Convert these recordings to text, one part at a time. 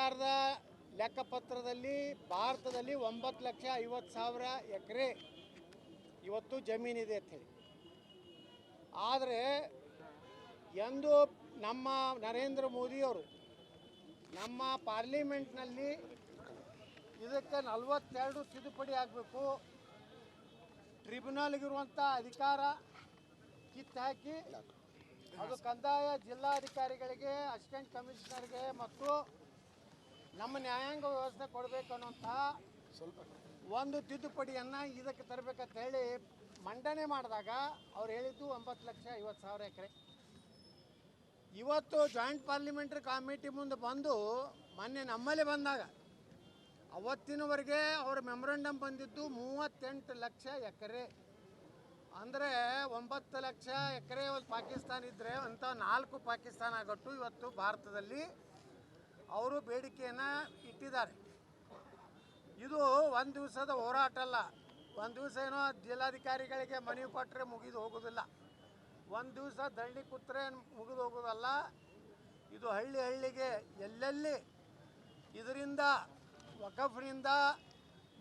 ಸರ್ಕಾರದ ಲೆಕ್ಕಪತ್ರದಲ್ಲಿ ಭಾರತದಲ್ಲಿ 9,50,000 ಎಕರೆ ಇವತ್ತು ಜಮೀನಿದೆ ಅಂಥೇಳಿ. ಆದರೆ ಎಂದು ನಮ್ಮ ನರೇಂದ್ರ ಮೋದಿಯವರು ನಮ್ಮ ಪಾರ್ಲಿಮೆಂಟ್ನಲ್ಲಿ ಇದಕ್ಕೆ 42 ತಿದ್ದುಪಡಿ ಆಗಬೇಕು, ಟ್ರಿಬ್ಯುನಲ್ಗಿರುವಂಥ ಅಧಿಕಾರ ಕಿತ್ತು ಹಾಕಿ ಅದು ಕಂದಾಯ ಜಿಲ್ಲಾಧಿಕಾರಿಗಳಿಗೆ, ಅಸಿಸ್ಟೆಂಟ್ ಕಮಿಷನರ್ಗೆ ಮತ್ತು ನಮ್ಮ ನ್ಯಾಯಾಂಗ ವ್ಯವಸ್ಥೆ ಕೊಡಬೇಕು ಅನ್ನೋಂತಹ ಒಂದು ತಿದ್ದುಪಡಿಯನ್ನು ಇದಕ್ಕೆ ತರಬೇಕಂತ ಹೇಳಿ ಮಂಡನೆ ಮಾಡಿದಾಗ ಅವ್ರು ಹೇಳಿದ್ದು 9,50,000 ಎಕರೆ. ಇವತ್ತು ಜಾಯಿಂಟ್ ಪಾರ್ಲಿಮೆಂಟ್ರಿ ಕಮಿಟಿ ಮುಂದೆ ಬಂದು ಮೊನ್ನೆ ನಮ್ಮಲ್ಲಿ ಬಂದಾಗ ಅವತ್ತಿನವರೆಗೆ ಅವ್ರ ಮೆಮೊರಂಡಮ್ ಬಂದಿದ್ದು 38 ಲಕ್ಷ ಎಕರೆ. ಅಂದರೆ 9 ಲಕ್ಷ ಎಕರೆ ಒಂದು ಪಾಕಿಸ್ತಾನ ಇದ್ದರೆ ಅಂಥ 4 ಪಾಕಿಸ್ತಾನ ಆಗಟ್ಟು ಇವತ್ತು ಭಾರತದಲ್ಲಿ ಅವರು ಬೇಡಿಕೆಯನ್ನು ಇಟ್ಟಿದ್ದಾರೆ. ಇದು ಒಂದು ದಿವಸದ ಹೋರಾಟ ಅಲ್ಲ. ಒಂದು ದಿವಸ ಏನೋ ಜಿಲ್ಲಾಧಿಕಾರಿಗಳಿಗೆ ಮನವಿ ಕೊಟ್ಟರೆ ಮುಗಿದು ಹೋಗೋದಿಲ್ಲ, ಒಂದು ದಿವಸ ದಂಡಿ ಕೂತ್ರೆ ಮುಗಿದು ಹೋಗೋದಲ್ಲ. ಇದು ಹಳ್ಳಿ ಹಳ್ಳಿಗೆ ಎಲ್ಲೆಲ್ಲಿ ಇದರಿಂದ ವಕಫ್ನಿಂದ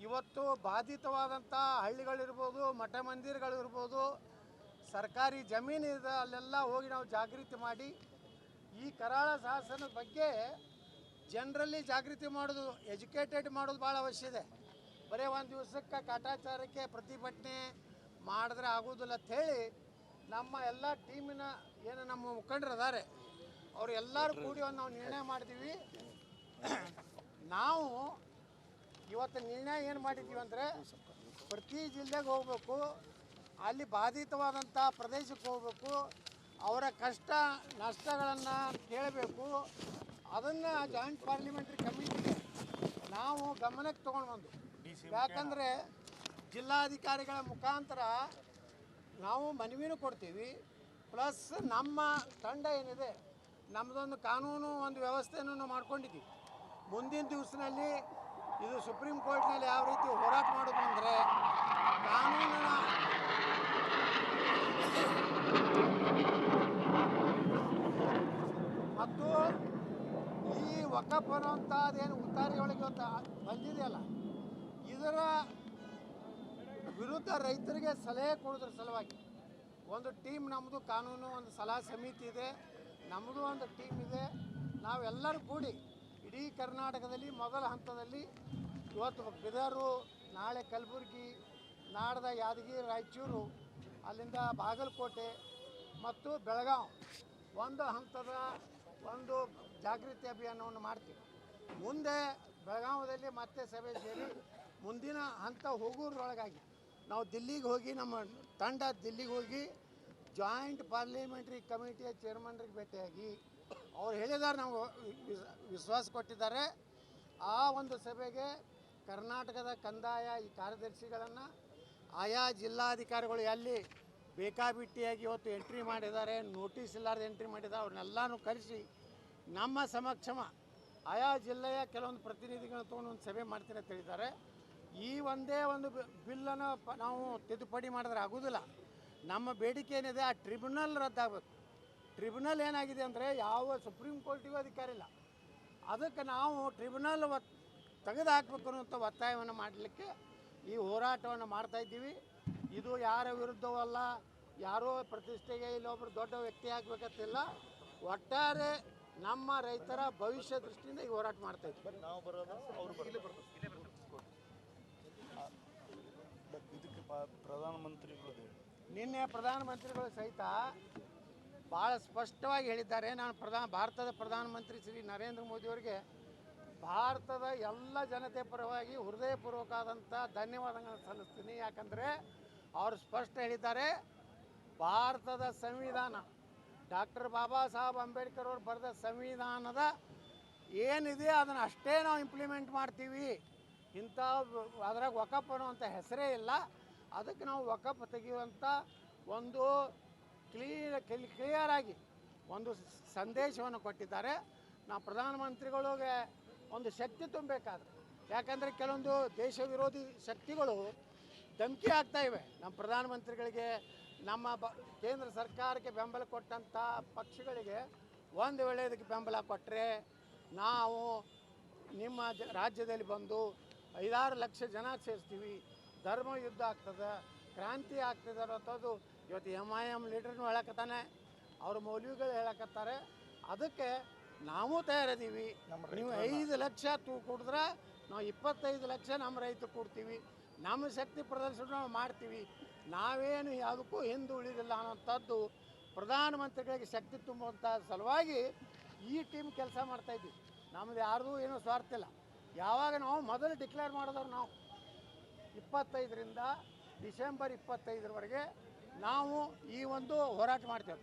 ಇವತ್ತು ಬಾಧಿತವಾದಂಥ ಹಳ್ಳಿಗಳಿರ್ಬೋದು, ಮಠ ಮಂದಿರಗಳಿರ್ಬೋದು, ಸರ್ಕಾರಿ ಜಮೀನಿದೆ, ಅಲ್ಲೆಲ್ಲ ಹೋಗಿ ನಾವು ಜಾಗೃತಿ ಮಾಡಿ ಈ ಕರಾಳ ಶಾಸನದ ಬಗ್ಗೆ ಜನರಲ್ಲಿ ಜಾಗೃತಿ ಮಾಡೋದು, ಎಜುಕೇಟೆಡ್ ಮಾಡೋದು ಭಾಳ ಅವಶ್ಯ ಇದೆ. ಬರೀ ಒಂದು ದಿವಸಕ್ಕೆ ಕಾಟಾಚಾರಕ್ಕೆ ಪ್ರತಿಭಟನೆ ಮಾಡಿದ್ರೆ ಆಗೋದಿಲ್ಲ ಅಂಥೇಳಿ ನಮ್ಮ ಎಲ್ಲ ಟೀಮಿನ ಏನು ನಮ್ಮ ಮುಖಂಡರು ಅದಾರೆ ಅವರು ಎಲ್ಲರೂ ಕೂಡಿ ಒಂದು ನಾವು ನಿರ್ಣಯ ಮಾಡಿದ್ದೀವಿ. ನಾವು ಇವತ್ತು ನಿರ್ಣಯ ಏನು ಮಾಡಿದ್ದೀವಿ ಅಂದರೆ ಪ್ರತಿ ಜಿಲ್ಲೆಗೆ ಹೋಗಬೇಕು, ಅಲ್ಲಿ ಬಾಧಿತವಾದಂಥ ಪ್ರದೇಶಕ್ಕೆ ಹೋಗಬೇಕು, ಅವರ ಕಷ್ಟ ನಷ್ಟಗಳನ್ನು ಕೇಳಬೇಕು. ಅದನ್ನು ಜಾಯಿಂಟ್ ಪಾರ್ಲಿಮೆಂಟ್ರಿ ಕಮಿಟಿಗೆ ನಾವು ಗಮನಕ್ಕೆ ತೊಗೊಂಡು ಬಂದು, ಯಾಕಂದರೆ ಜಿಲ್ಲಾಧಿಕಾರಿಗಳ ಮುಖಾಂತರ ನಾವು ಮನವಿನೂ ಕೊಡ್ತೀವಿ, ಪ್ಲಸ್ ನಮ್ಮ ತಂಡ ಏನಿದೆ ನಮ್ಮದೊಂದು ಕಾನೂನು ಒಂದು ವ್ಯವಸ್ಥೆಯನ್ನು ಮಾಡ್ಕೊಂಡಿದ್ದೀವಿ. ಮುಂದಿನ ದಿವಸದಲ್ಲಿ ಇದು ಸುಪ್ರೀಂ ಕೋರ್ಟ್ನಲ್ಲಿ ಯಾವ ರೀತಿ ಹೋರಾಟ ಮಾಡೋದು ಅಂದರೆ ಕಾನೂನಿನ ಮತ್ತು ಈ ವಕಫ್ ಅನ್ನೋಂಥದ್ದೇನು ಉತ್ತಾರಿಯೊಳಗೆ ಬಂದಿದೆಯಲ್ಲ, ಇದರ ವಿರುದ್ಧ ರೈತರಿಗೆ ಸಲಹೆ ಕೊಡೋದ್ರ ಸಲುವಾಗಿ ಒಂದು ಟೀಮ್, ನಮ್ಮದು ಕಾನೂನು ಒಂದು ಸಲಹಾ ಸಮಿತಿ ಇದೆ, ನಮ್ಮದು ಒಂದು ಟೀಮ್ ಇದೆ. ನಾವೆಲ್ಲರೂ ಕೂಡಿ ಇಡೀ ಕರ್ನಾಟಕದಲ್ಲಿ ಮೊದಲ ಹಂತದಲ್ಲಿ ಇವತ್ತು ಬೀದರು, ನಾಳೆ ಕಲಬುರಗಿ, ನಾಡ್ದ ಯಾದಗಿರಿ, ರಾಯಚೂರು, ಅಲ್ಲಿಂದ ಬಾಗಲಕೋಟೆ ಮತ್ತು ಬೆಳಗಾವಿ ಒಂದು ಹಂತದ ಒಂದು ಜಾಗೃತಿ ಅಭಿಯಾನವನ್ನು ಮಾಡ್ತೀವಿ. ಮುಂದೆ ಬೆಳಗಾವಿಯಲ್ಲಿ ಮತ್ತೆ ಸಭೆ ಸೇರಿ ಮುಂದಿನ ಹಂತ ಹೋಗೋದ್ರೊಳಗಾಗಿ ನಾವು ದಿಲ್ಲಿಗೆ ಹೋಗಿ, ನಮ್ಮ ತಂಡ ದಿಲ್ಲಿಗೆ ಹೋಗಿ ಜಾಯಿಂಟ್ ಪಾರ್ಲಿಮೆಂಟ್ರಿ ಕಮಿಟಿಯ ಚೇರ್ಮನ್ರಿಗೆ ಭೇಟಿಯಾಗಿ ಅವ್ರು ಹೇಳಿದ್ದಾರೆ, ನಾವು ವಿಶ್ವಾಸ ಕೊಟ್ಟಿದ್ದಾರೆ. ಆ ಒಂದು ಸಭೆಗೆ ಕರ್ನಾಟಕದ ಕಂದಾಯ ಈ ಕಾರ್ಯದರ್ಶಿಗಳನ್ನು ಆಯಾ ಜಿಲ್ಲಾಧಿಕಾರಿಗಳು ಎಲ್ಲಿ ಬೇಕಾಬಿಟ್ಟಿಯಾಗಿ ಇವತ್ತು ಎಂಟ್ರಿ ಮಾಡಿದ್ದಾರೆ, ನೋಟಿಸ್ ಇಲ್ಲಾರ್ದು ಎಂಟ್ರಿ ಮಾಡಿದ್ದಾರೆ, ಅವ್ರನ್ನೆಲ್ಲನೂ ಕರೆಸಿ ನಮ್ಮ ಸಮಕ್ಷಮ ಆಯಾ ಜಿಲ್ಲೆಯ ಕೆಲವೊಂದು ಪ್ರತಿನಿಧಿಗಳನ್ನ ತೊಗೊಂಡು ಒಂದು ಸಭೆ ಮಾಡ್ತೀನಿ ಅಂತ ಹೇಳಿದ್ದಾರೆ. ಈ ಒಂದೇ ಒಂದು ಬಿಲ್ಲನ್ನು ನಾವು ತಿದ್ದುಪಡಿ ಮಾಡಿದ್ರೆ ಆಗೋದಿಲ್ಲ. ನಮ್ಮ ಬೇಡಿಕೆ ಏನಿದೆ, ಆ ಟ್ರಿಬ್ಯುನಲ್ ರದ್ದಾಗಬೇಕು. ಟ್ರಿಬ್ಯುನಲ್ ಏನಾಗಿದೆ ಅಂದರೆ ಯಾವ ಸುಪ್ರೀಂ ಕೋರ್ಟಿಗೂ ಅಧಿಕಾರ ಇಲ್ಲ, ಅದಕ್ಕೆ ನಾವು ಟ್ರಿಬ್ಯುನಲ್ ತೆಗೆದು ಹಾಕಬೇಕು ಅನ್ನೋಂಥ ಒತ್ತಾಯವನ್ನು ಮಾಡಲಿಕ್ಕೆ ಈ ಹೋರಾಟವನ್ನು ಮಾಡ್ತಾಯಿದ್ದೀವಿ. ಇದು ಯಾರ ವಿರುದ್ಧವಲ್ಲ, ಯಾರೋ ಪ್ರತಿಷ್ಠೆಗೆ ಇಲ್ಲೊಬ್ಬರು ದೊಡ್ಡ ವ್ಯಕ್ತಿ ಆಗಬೇಕಂತಿಲ್ಲ, ಒಟ್ಟಾರೆ ನಮ್ಮ ರೈತರ ಭವಿಷ್ಯ ದೃಷ್ಟಿಯಿಂದ ಈ ಹೋರಾಟ ಮಾಡ್ತಾಯಿದ್ವಿ. ನಾವು ಬರೋದು ಅವರು ಇದಕ್ಕೆ ಪ್ರಧಾನಮಂತ್ರಿಗಳು ನಿನ್ನೆ ಪ್ರಧಾನಮಂತ್ರಿಗಳು ಸಹಿತ ಭಾಳ ಸ್ಪಷ್ಟವಾಗಿ ಹೇಳಿದ್ದಾರೆ. ನಾನು ಭಾರತದ ಪ್ರಧಾನಮಂತ್ರಿ ಶ್ರೀ ನರೇಂದ್ರ ಮೋದಿಯವರಿಗೆ ಭಾರತದ ಎಲ್ಲ ಜನತೆ ಪರವಾಗಿ ಹೃದಯಪೂರ್ವಕವಾದಂಥ ಧನ್ಯವಾದಗಳನ್ನು ಸಲ್ಲಿಸ್ತೀನಿ. ಯಾಕಂದರೆ ಅವರು ಸ್ಪಷ್ಟ ಹೇಳಿದ್ದಾರೆ, ಭಾರತದ ಸಂವಿಧಾನ, ಡಾಕ್ಟರ್ ಬಾಬಾ ಸಾಹೇಬ್ ಅಂಬೇಡ್ಕರ್ ಅವರು ಬರೆದ ಸಂವಿಧಾನದ ಏನಿದೆ ಅದನ್ನು ಅಷ್ಟೇ ನಾವು ಇಂಪ್ಲಿಮೆಂಟ್ ಮಾಡ್ತೀವಿ. ಇಂಥ ಅದ್ರಾಗ ವಕಫ್ ಅನ್ನುವಂಥ ಹೆಸರೇ ಇಲ್ಲ. ಅದಕ್ಕೆ ನಾವು ವಕಫ್ ತೆಗೆಯುವಂಥ ಒಂದು ಕ್ಲಿಯರಾಗಿ ಒಂದು ಸಂದೇಶವನ್ನು ಕೊಟ್ಟಿದ್ದಾರೆ. ನಾವು ಪ್ರಧಾನಮಂತ್ರಿಗಳಿಗೆ ಒಂದು ಶಕ್ತಿ ತುಂಬಬೇಕಾದ್ರೆ, ಯಾಕಂದರೆ ಕೆಲವೊಂದು ದೇಶ ವಿರೋಧಿ ಶಕ್ತಿಗಳು ಧಮಕಿ ಆಗ್ತಾಯಿವೆ ನಮ್ಮ ಪ್ರಧಾನಮಂತ್ರಿಗಳಿಗೆ, ನಮ್ಮ ಕೇಂದ್ರ ಸರ್ಕಾರಕ್ಕೆ ಬೆಂಬಲ ಕೊಟ್ಟಂಥ ಪಕ್ಷಗಳಿಗೆ ಒಂದು ವೇಳೆ ಇದಕ್ಕೆ ಬೆಂಬಲ ಕೊಟ್ಟರೆ ನಾವು ನಿಮ್ಮ ರಾಜ್ಯದಲ್ಲಿ ಬಂದು 5-6 ಲಕ್ಷ ಜನ ಸೇರಿಸ್ತೀವಿ, ಧರ್ಮ ಯುದ್ಧ ಆಗ್ತದೆ, ಕ್ರಾಂತಿ ಆಗ್ತದೆ ಅನ್ನೋದು ಇವತ್ತು MIM ಲೀಡರ್ನು ಹೇಳಕತ್ತಾನೆ, ಅವ್ರ ಮೌಲ್ವಿಗಳು ಹೇಳಕತ್ತಾರೆ. ಅದಕ್ಕೆ ನಾವು ತಯಾರಿದ್ದೀವಿ. ನೀವು 5 ಲಕ್ಷ ಕೊಡಿದ್ರೆ ನಾವು 25 ಲಕ್ಷ ನಮ್ಮ ರೈತರು ಕೊಡ್ತೀವಿ, ನಮ್ಮ ಶಕ್ತಿ ಪ್ರದರ್ಶನ ನಾವು ಮಾಡ್ತೀವಿ, ನಾವೇನು ಯಾವುದಕ್ಕೂ ಹಿಂದೆ ಉಳಿದಿಲ್ಲ ಅನ್ನೋಂಥದ್ದು ಪ್ರಧಾನಮಂತ್ರಿಗಳಿಗೆ ಶಕ್ತಿ ತುಂಬುವಂಥ ಸಲುವಾಗಿ ಈ ಟೀಮ್ ಕೆಲಸ ಮಾಡ್ತಾಯಿದ್ವಿ. ನಮ್ಮದು ಯಾರ್ದು ಏನೂ ಸ್ವಾರ್ಥ ಇಲ್ಲ. ಯಾವಾಗ ನಾವು ಮೊದಲು ಡಿಕ್ಲೇರ್ ಮಾಡಿದವ್ರು ನಾವು 25ರಿಂದ ಡಿಸೆಂಬರ್ 25ರವರೆಗೆ ನಾವು ಈ ಒಂದು ಹೋರಾಟ ಮಾಡ್ತೇವೆ.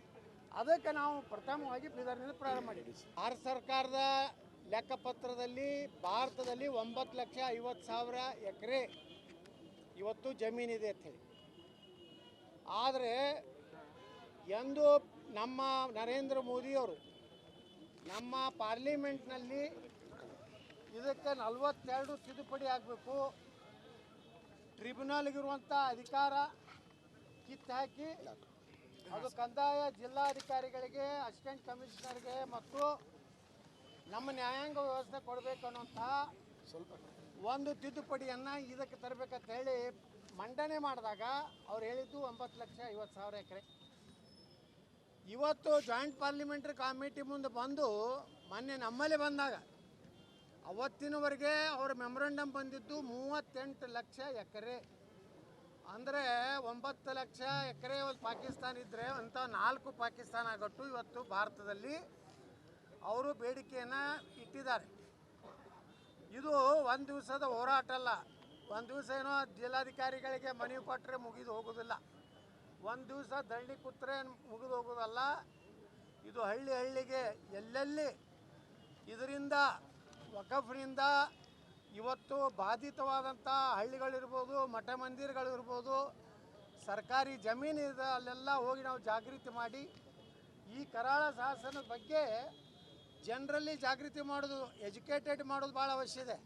ಅದಕ್ಕೆ ನಾವು ಪ್ರಥಮವಾಗಿ ಬೀದರ್ನಿಂದ ಪ್ರಾರಂಭ ಮಾಡಿದ್ವಿ. ಭಾರತ ಸರ್ಕಾರದ ಲೆಕ್ಕಪತ್ರದಲ್ಲಿ ಭಾರತದಲ್ಲಿ 9,50,000 ಎಕರೆ ಇವತ್ತು ಜಮೀನಿದೆ ಅಂಥೇಳಿ. ಆದರೆ ಎಂದು ನಮ್ಮ ನರೇಂದ್ರ ಮೋದಿಯವರು ನಮ್ಮ ಪಾರ್ಲಿಮೆಂಟ್ನಲ್ಲಿ ಇದಕ್ಕೆ 42 ತಿದ್ದುಪಡಿ ಆಗಬೇಕು, ಟ್ರಿಬ್ಯುನಲ್ಗಿರುವಂಥ ಅಧಿಕಾರ ಕಿತ್ತು ಹಾಕಿ ಅದು ಕಂದಾಯ ಜಿಲ್ಲಾಧಿಕಾರಿಗಳಿಗೆ, ಅಸಿಸ್ಟೆಂಟ್ ಕಮಿಷನರ್ಗೆ ಮತ್ತು ನಮ್ಮ ನ್ಯಾಯಾಂಗ ವ್ಯವಸ್ಥೆ ಕೊಡಬೇಕು ಅನ್ನೋಂತಹ ಒಂದು ತಿದ್ದುಪಡಿಯನ್ನು ಇದಕ್ಕೆ ತರಬೇಕಂತ ಹೇಳಿ ಮಂಡನೆ ಮಾಡಿದಾಗ ಅವ್ರು ಹೇಳಿದ್ದು 9,50,000 ಎಕರೆ. ಇವತ್ತು ಜಾಯಿಂಟ್ ಪಾರ್ಲಿಮೆಂಟ್ರಿ ಕಮಿಟಿ ಮುಂದೆ ಬಂದು ಮೊನ್ನೆ ನಮ್ಮಲ್ಲಿ ಬಂದಾಗ ಅವತ್ತಿನವರೆಗೆ ಅವ್ರ ಮೆಮೊರಂಡಮ್ ಬಂದಿದ್ದು 38 ಲಕ್ಷ ಎಕರೆ. ಅಂದರೆ 9 ಲಕ್ಷ ಎಕರೆ ಒಂದು ಪಾಕಿಸ್ತಾನ ಇದ್ದರೆ ಅಂಥ 4 ಪಾಕಿಸ್ತಾನ ಆಗಟ್ಟು ಇವತ್ತು ಭಾರತದಲ್ಲಿ ಅವರು ಬೇಡಿಕೆಯನ್ನು ಇಟ್ಟಿದ್ದಾರೆ. ಇದು ಒಂದು ದಿವಸದ ಹೋರಾಟ ಅಲ್ಲ. ಒಂದು ದಿವಸ ಏನೋ ಜಿಲ್ಲಾಧಿಕಾರಿಗಳಿಗೆ ಮನವಿ ಕೊಟ್ಟರೆ ಮುಗಿದು ಹೋಗೋದಿಲ್ಲ, ಒಂದು ದಿವಸ ದಂಡಿ ಕೂತ್ರೆ ಮುಗಿದು ಹೋಗೋದಲ್ಲ. ಇದು ಹಳ್ಳಿ ಹಳ್ಳಿಗೆ ಎಲ್ಲೆಲ್ಲಿ ಇದರಿಂದ ವಕಫ್ನಿಂದ ಇವತ್ತು ಬಾಧಿತವಾದಂಥ ಹಳ್ಳಿಗಳಿರ್ಬೋದು, ಮಠ ಮಂದಿರಗಳಿರ್ಬೋದು, ಸರ್ಕಾರಿ ಜಮೀನು ಇದೆ, ಅಲ್ಲೆಲ್ಲ ಹೋಗಿ ನಾವು ಜಾಗೃತಿ ಮಾಡಿ ಈ ಕರಾಳ ಶಾಸನದ ಬಗ್ಗೆ ಜನರಲ್ಲಿ ಜಾಗೃತಿ ಮಾಡೋದು, ಎಜುಕೇಟೆಡ್ ಮಾಡೋದು ಭಾಳ ಅವಶ್ಯ ಇದೆ.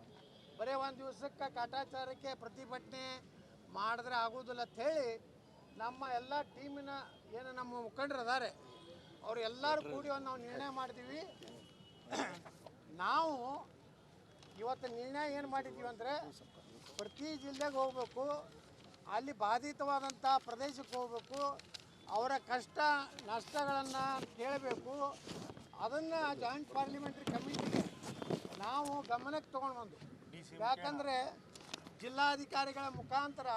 ಬರೀ ಒಂದು ದಿವಸಕ್ಕೆ ಕಾಟಾಚಾರಕ್ಕೆ ಪ್ರತಿಭಟನೆ ಮಾಡಿದ್ರೆ ಆಗೋದಿಲ್ಲ ಅಂಥೇಳಿ ನಮ್ಮ ಎಲ್ಲ ಟೀಮಿನ ಏನು ನಮ್ಮ ಮುಖಂಡರು ಅದಾರೆ ಅವ್ರು ಎಲ್ಲರೂ ಕೂಡಿ ಒಂದು ನಾವು ನಿರ್ಣಯ ಮಾಡಿದ್ದೀವಿ. ನಾವು ಇವತ್ತು ನಿರ್ಣಯ ಏನು ಮಾಡಿದ್ದೀವಿ ಅಂದರೆ ಪ್ರತಿ ಜಿಲ್ಲೆಗೆ ಹೋಗಬೇಕು, ಅಲ್ಲಿ ಬಾಧಿತವಾದಂಥ ಪ್ರದೇಶಕ್ಕೆ ಹೋಗಬೇಕು, ಅವರ ಕಷ್ಟ ನಷ್ಟಗಳನ್ನು ಕೇಳಬೇಕು. ಅದನ್ನು ಜಾಯಿಂಟ್ ಪಾರ್ಲಿಮೆಂಟ್ರಿ ಕಮಿಟಿಗೆ ನಾವು ಗಮನಕ್ಕೆ ತೊಗೊಂಡು ಬಂದು, ಯಾಕಂದರೆ ಜಿಲ್ಲಾಧಿಕಾರಿಗಳ ಮುಖಾಂತರ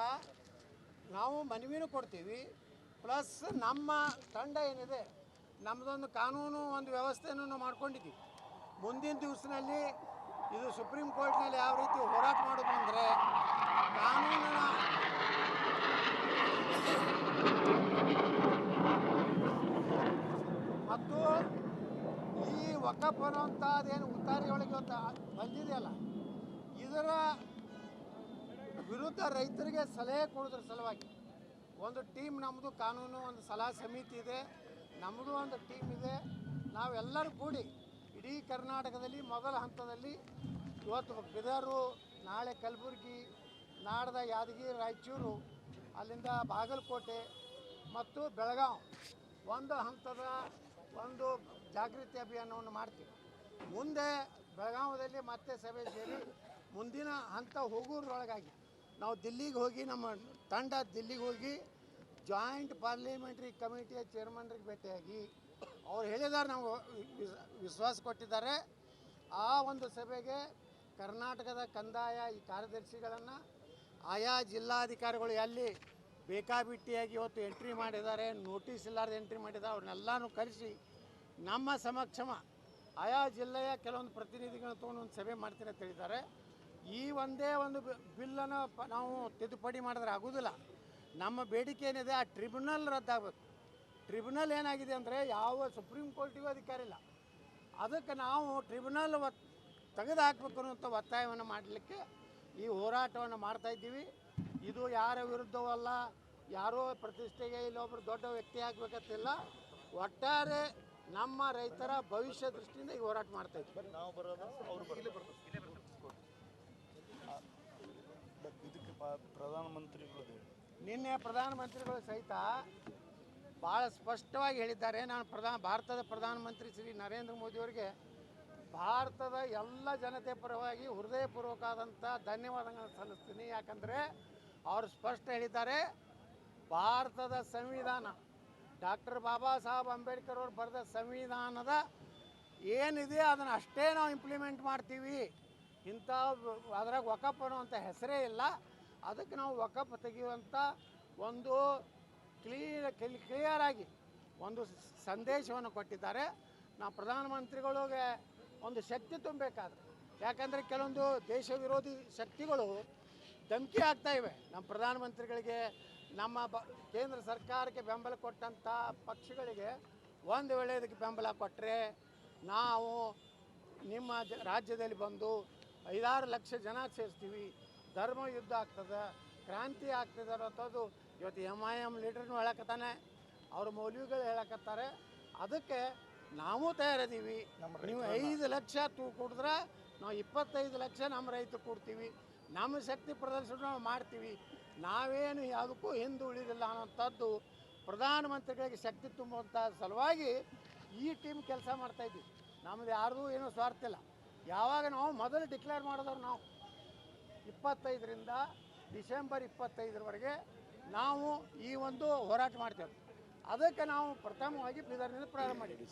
ನಾವು ಮನವಿನೂ ಕೊಡ್ತೀವಿ, ಪ್ಲಸ್ ನಮ್ಮ ತಂಡ ಏನಿದೆ ನಮ್ಮದೊಂದು ಕಾನೂನು ಒಂದು ವ್ಯವಸ್ಥೆಯನ್ನು ನಾವು ಮಾಡ್ಕೊಂಡಿದ್ದೀವಿ. ಮುಂದಿನ ದಿವಸದಲ್ಲಿ ಇದು ಸುಪ್ರೀಂ ಕೋರ್ಟ್ನಲ್ಲಿ ಯಾವ ರೀತಿ ಹೋರಾಟ ಮಾಡೋದು ಅಂದರೆ ಕಾನೂನಿನ ಮತ್ತು ಈ ವಕಫ್ ಅನ್ನೋಂಥದ್ದೇನು ಉತ್ತಾರಿಯೊಳಗೆ ಬಂದಿದೆಯಲ್ಲ, ಇದರ ವಿರುದ್ಧ ರೈತರಿಗೆ ಸಲಹೆ ಕೊಡೋದ್ರ ಸಲುವಾಗಿ ಒಂದು ಟೀಮ್, ನಮ್ಮದು ಕಾನೂನು ಒಂದು ಸಲಹಾ ಸಮಿತಿ ಇದೆ, ನಮ್ಮದು ಒಂದು ಟೀಮ್ ಇದೆ. ನಾವೆಲ್ಲರೂ ಕೂಡಿ ಇಡೀ ಕರ್ನಾಟಕದಲ್ಲಿ ಮೊದಲ ಹಂತದಲ್ಲಿ ಇವತ್ತು ಬೀದರು, ನಾಳೆ ಕಲಬುರಗಿ, ನಾಡ್ದ ಯಾದಗಿರಿ, ರಾಯಚೂರು, ಅಲ್ಲಿಂದ ಬಾಗಲಕೋಟೆ ಮತ್ತು ಬೆಳಗಾವಿ ಒಂದು ಹಂತದ ಒಂದು ಜಾಗೃತಿ ಅಭಿಯಾನವನ್ನು ಮಾಡ್ತೀವಿ. ಮುಂದೆ ಬೆಳಗಾವಿಯಲ್ಲಿ ಮತ್ತೆ ಸಭೆ ಸೇರಿ ಮುಂದಿನ ಹಂತ ಹೋಗೋದ್ರೊಳಗಾಗಿ ನಾವು ದಿಲ್ಲಿಗೆ ಹೋಗಿ, ನಮ್ಮ ತಂಡ ದಿಲ್ಲಿಗೆ ಹೋಗಿ ಜಾಯಿಂಟ್ ಪಾರ್ಲಿಮೆಂಟ್ರಿ ಕಮಿಟಿಯ ಚೇರ್ಮನ್ರಿಗೆ ಭೇಟಿಯಾಗಿ ಅವ್ರು ಹೇಳಿದ್ದಾರೆ, ನಾವು ವಿಶ್ವಾಸ ಕೊಟ್ಟಿದ್ದಾರೆ. ಆ ಒಂದು ಸಭೆಗೆ ಕರ್ನಾಟಕದ ಕಂದಾಯ ಈ ಕಾರ್ಯದರ್ಶಿಗಳನ್ನು ಆಯಾ ಜಿಲ್ಲಾಧಿಕಾರಿಗಳು ಎಲ್ಲಿ ಬೇಕಾಬಿಟ್ಟಿಯಾಗಿ ಇವತ್ತು ಎಂಟ್ರಿ ಮಾಡಿದ್ದಾರೆ, ನೋಟಿಸ್ ಇಲ್ಲಾರ್ದು ಎಂಟ್ರಿ ಮಾಡಿದ್ದಾರೆ, ಅವ್ರನ್ನೆಲ್ಲನೂ ಕರೆಸಿ ನಮ್ಮ ಸಮಕ್ಷಮ ಆಯಾ ಜಿಲ್ಲೆಯ ಕೆಲವೊಂದು ಪ್ರತಿನಿಧಿಗಳನ್ನ ತೊಗೊಂಡು ಒಂದು ಸಭೆ ಮಾಡ್ತೀನಿ ಅಂತ ಹೇಳಿದ್ದಾರೆ. ಈ ಒಂದೇ ಒಂದು ಬಿಲ್ಲನ್ನು ನಾವು ತಿದ್ದುಪಡಿ ಮಾಡಿದ್ರೆ ಆಗೋದಿಲ್ಲ. ನಮ್ಮ ಬೇಡಿಕೆ ಏನಿದೆ, ಆ ಟ್ರಿಬ್ಯುನಲ್ ರದ್ದಾಗಬೇಕು. ಟ್ರಿಬ್ಯುನಲ್ ಏನಾಗಿದೆ ಅಂದರೆ ಯಾವ ಸುಪ್ರೀಂ ಕೋರ್ಟಿಗೂ ಅಧಿಕಾರ ಇಲ್ಲ, ಅದಕ್ಕೆ ನಾವು ಟ್ರಿಬ್ಯುನಲ್ ತೆಗೆದು ಹಾಕಬೇಕು ಅನ್ನೋಂಥ ಒತ್ತಾಯವನ್ನು ಮಾಡಲಿಕ್ಕೆ ಈ ಹೋರಾಟವನ್ನು ಮಾಡ್ತಾಯಿದ್ದೀವಿ. ಇದು ಯಾರ ವಿರುದ್ಧವಲ್ಲ, ಯಾರೋ ಪ್ರತಿಷ್ಠೆಗೆ ಇಲ್ಲೊಬ್ಬರು ದೊಡ್ಡ ವ್ಯಕ್ತಿ ಆಗಬೇಕಂತಿಲ್ಲ, ಒಟ್ಟಾರೆ ನಮ್ಮ ರೈತರ ಭವಿಷ್ಯ ದೃಷ್ಟಿಯಿಂದ ಈ ಹೋರಾಟ ಮಾಡ್ತಾಯಿದ್ದೀವಿ. ನಾವು ಬರೋದು ಅವರು ಬರೋದು ಇದಕ್ಕೆ ಪ್ರಧಾನಮಂತ್ರಿಗಳು ನಿನ್ನೆ ಪ್ರಧಾನಮಂತ್ರಿಗಳು ಸಹಿತ ಭಾಳ ಸ್ಪಷ್ಟವಾಗಿ ಹೇಳಿದ್ದಾರೆ. ನಾನು ಭಾರತದ ಪ್ರಧಾನಮಂತ್ರಿ ಶ್ರೀ ನರೇಂದ್ರ ಮೋದಿಯವರಿಗೆ ಭಾರತದ ಎಲ್ಲ ಜನತೆ ಪರವಾಗಿ ಹೃದಯಪೂರ್ವಕವಾದಂಥ ಧನ್ಯವಾದಗಳನ್ನು ಸಲ್ಲಿಸ್ತೀನಿ. ಯಾಕಂದರೆ ಅವರು ಸ್ಪಷ್ಟ ಹೇಳಿದ್ದಾರೆ, ಭಾರತದ ಸಂವಿಧಾನ ಡಾಕ್ಟರ್ ಬಾಬಾ ಸಾಹೇಬ್ ಅಂಬೇಡ್ಕರ್ ಅವರು ಬರೆದ ಸಂವಿಧಾನದ ಏನಿದೆ ಅದನ್ನು ಅಷ್ಟೇ ನಾವು ಇಂಪ್ಲಿಮೆಂಟ್ ಮಾಡ್ತೀವಿ. ಇಂಥ ಅದ್ರಾಗ ವಕಫ್ ಅನ್ನುವಂಥ ಹೆಸರೇ ಇಲ್ಲ. ಅದಕ್ಕೆ ನಾವು ವಕಫ್ ತೆಗೆಯುವಂಥ ಒಂದು ಕ್ಲಿಯರಾಗಿ ಒಂದು ಸಂದೇಶವನ್ನು ಕೊಟ್ಟಿದ್ದಾರೆ. ನಾವು ಪ್ರಧಾನಮಂತ್ರಿಗಳಿಗೆ ಒಂದು ಶಕ್ತಿ ತುಂಬಬೇಕಾದ್ರೆ, ಯಾಕಂದರೆ ಕೆಲವೊಂದು ದೇಶ ವಿರೋಧಿ ಶಕ್ತಿಗಳು ಧಮಕಿ ಆಗ್ತಾ ಇವೆ ನಮ್ಮ ಪ್ರಧಾನಮಂತ್ರಿಗಳಿಗೆ, ನಮ್ಮ ಕೇಂದ್ರ ಸರ್ಕಾರಕ್ಕೆ ಬೆಂಬಲ ಕೊಟ್ಟಂಥ ಪಕ್ಷಗಳಿಗೆ. ಒಂದು ವೇಳೆ ಇದಕ್ಕೆ ಬೆಂಬಲ ಕೊಟ್ಟರೆ ನಾವು ನಿಮ್ಮ ರಾಜ್ಯದಲ್ಲಿ ಬಂದು 5-6 ಲಕ್ಷ ಜನ ಸೇರಿಸ್ತೀವಿ, ಧರ್ಮ ಯುದ್ಧ ಆಗ್ತದೆ, ಕ್ರಾಂತಿ ಆಗ್ತದೆ ಅನ್ನೋದು ಇವತ್ತು MIM ಲೀಡರ್ನು ಹೇಳಕತ್ತಾನೆ, ಅವ್ರ ಮೌಲ್ವಿಗಳು ಹೇಳಕತ್ತಾರೆ. ಅದಕ್ಕೆ ನಾವು ತಯಾರಿದ್ದೀವಿ. ನೀವು 5 ಲಕ್ಷ ಕೊಡಿದ್ರೆ ನಾವು 25 ಲಕ್ಷ ನಮ್ಮ ರೈತರು ಕೊಡ್ತೀವಿ. ನಮ್ಮ ಶಕ್ತಿ ಪ್ರದರ್ಶನ ನಾವು ಮಾಡ್ತೀವಿ. ನಾವೇನು ಯಾವುದಕ್ಕೂ ಹಿಂದೆ ಉಳಿದಿಲ್ಲ ಅನ್ನೋಂಥದ್ದು ಪ್ರಧಾನಮಂತ್ರಿಗಳಿಗೆ ಶಕ್ತಿ ತುಂಬುವಂಥ ಸಲುವಾಗಿ ಈ ಟೀಮ್ ಕೆಲಸ ಮಾಡ್ತಾಯಿದ್ವಿ. ನಮ್ಮದು ಯಾರ್ದು ಏನೂ ಸ್ವಾರ್ಥ ಇಲ್ಲ. ಯಾವಾಗ ನಾವು ಮೊದಲು ಡಿಕ್ಲೇರ್ ಮಾಡಿದವ್ರು ನಾವು 25ರಿಂದ ಡಿಸೆಂಬರ್ 25ರವರೆಗೆ ನಾವು ಈ ಒಂದು ಹೋರಾಟ ಮಾಡ್ತೇವೆ. ಅದಕ್ಕೆ ನಾವು ಪ್ರಥಮವಾಗಿ ಬೀದರ್ನಿಂದ ಪ್ರಾರಂಭ ಮಾಡಿದ್ವಿ.